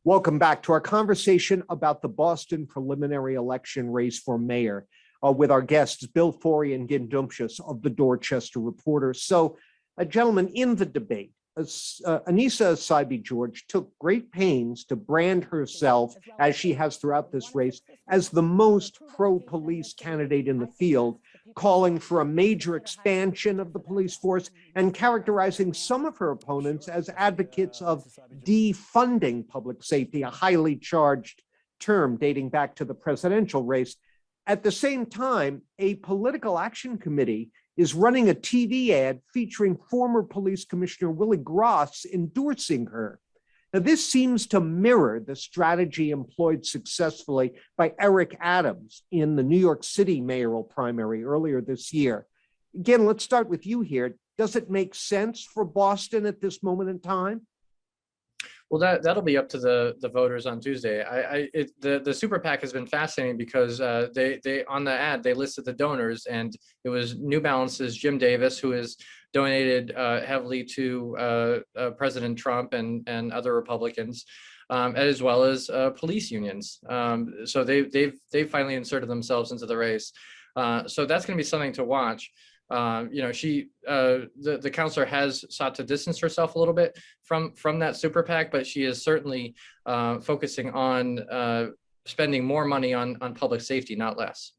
Welcome back to our conversation about the Boston preliminary election race for mayor with our guests, Bill Forry and Gim Dumcius of the Dorchester Reporter. So, gentlemen, in the debate, Anissa Essabi-George took great pains to brand herself, as she has throughout this race, as the most pro-police candidate in the field, calling for a major expansion of the police force and characterizing some of her opponents as advocates of defunding public safety, a highly charged term dating back to the presidential race. At the same time, a political action committee is running a TV ad featuring former police commissioner Willie Gross endorsing her. Now, this seems to mirror the strategy employed successfully by Eric Adams in the New York City mayoral primary earlier this year. Again, let's start with you here. Does it make sense for Boston at this moment in time? Well, that'll be up to the voters on Tuesday. The super PAC has been fascinating because they on the ad they listed the donors, and it was New Balance's Jim Davis, who has donated heavily to President Trump and other Republicans, as well as police unions. So they've finally inserted themselves into the race. So that's going to be something to watch. The counselor has sought to distance herself a little bit from that super PAC, but she is certainly focusing on spending more money on public safety, not less.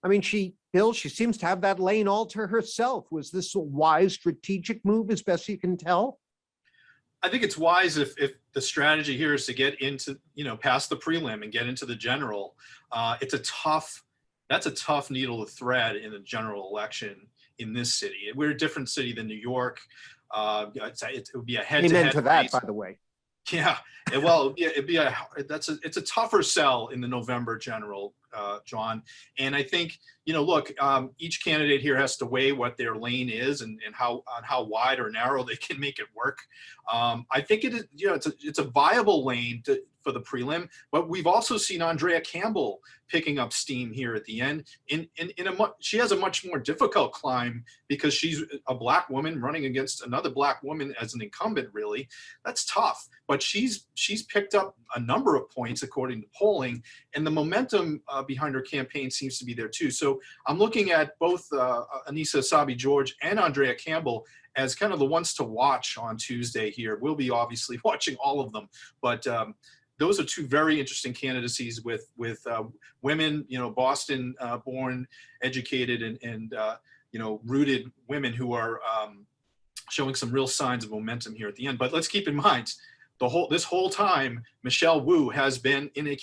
I mean, she seems to have that lane all to herself. Was this a wise strategic move, as best you can tell? I think it's wise if the strategy here is to get into, past the prelim and get into the general. That's a tough needle to thread in the general election in this city. We're a different city than New York. It would be a head-to-head Amen to that, race. by the way. Yeah, it's a tougher sell in the November general, John. And I think, each candidate here has to weigh what their lane is and how wide or narrow they can make it work. I think it is, it's a viable lane for the prelim, but we've also seen Andrea Campbell picking up steam here at the end. She has a much more difficult climb because she's a Black woman running against another Black woman as an incumbent. Really, that's tough. But she's picked up a number of points according to polling, and the momentum behind her campaign seems to be there too. So I'm looking at both Anissa Essabi-George and Andrea Campbell as kind of the ones to watch on Tuesday here. We'll be obviously watching all of them, but those are two very interesting candidacies with women, Boston born, educated, and rooted women who are showing some real signs of momentum here at the end. But let's keep in mind, this whole time, Michelle Wu has been in a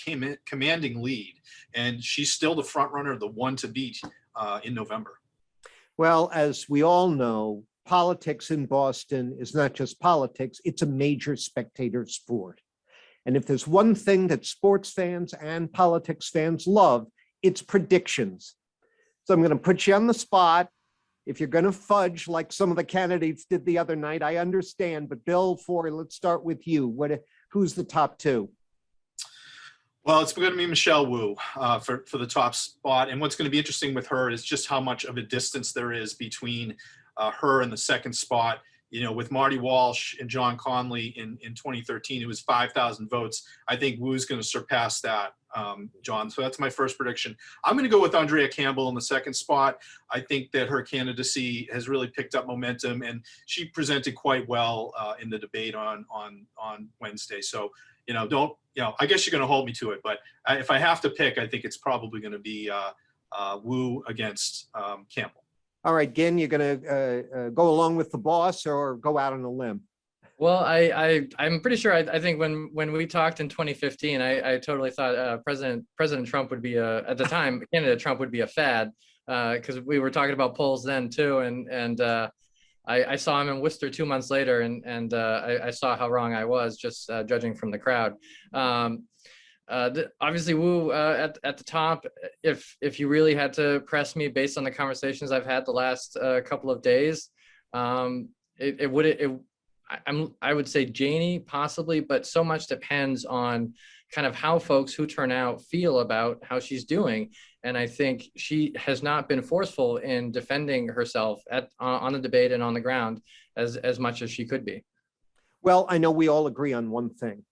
commanding lead, and she's still the front runner, the one to beat in November. Well, as we all know, politics in Boston is not just politics, it's a major spectator sport. And if there's one thing that sports fans and politics fans love, it's predictions. So I'm going to put you on the spot. If you're going to fudge like some of the candidates did the other night, I understand. But Bill Forry, let's start with you. Who's the top two? Well, it's going to be Michelle Wu for the top spot. And what's going to be interesting with her is just how much of a distance there is between her and the second spot. With Marty Walsh and John Conley in 2013, it was 5,000 votes. I think Wu's going to surpass that, John. So that's my first prediction. I'm going to go with Andrea Campbell in the second spot. I think that her candidacy has really picked up momentum, and she presented quite well in the debate on Wednesday. So, I guess you're going to hold me to it. But if I have to pick, I think it's probably going to be Wu against Campbell. All right, Gin, you're going to go along with the boss or go out on a limb? Well, I'm pretty sure. I think when we talked in 2015, I totally thought President Trump would be at the time candidate Trump would be a fad because we were talking about polls then too, and I saw him in Worcester 2 months later, and I saw how wrong I was just judging from the crowd. Obviously, Wu at the top. If you really had to press me based on the conversations I've had the last couple of days, I would say Janie possibly, but so much depends on kind of how folks who turn out feel about how she's doing. And I think she has not been forceful in defending herself on the debate and on the ground as much as she could be. Well, I know we all agree on one thing.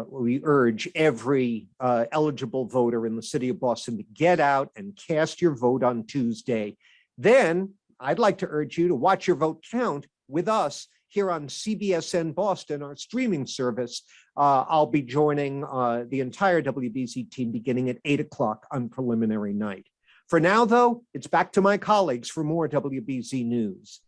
we urge every eligible voter in the city of Boston to get out and cast your vote on Tuesday. Then I'd like to urge you to watch your vote count with us here on CBSN Boston, our streaming service. I'll be joining the entire WBZ team beginning at 8 o'clock on preliminary night. For now, though, it's back to my colleagues for more WBZ news.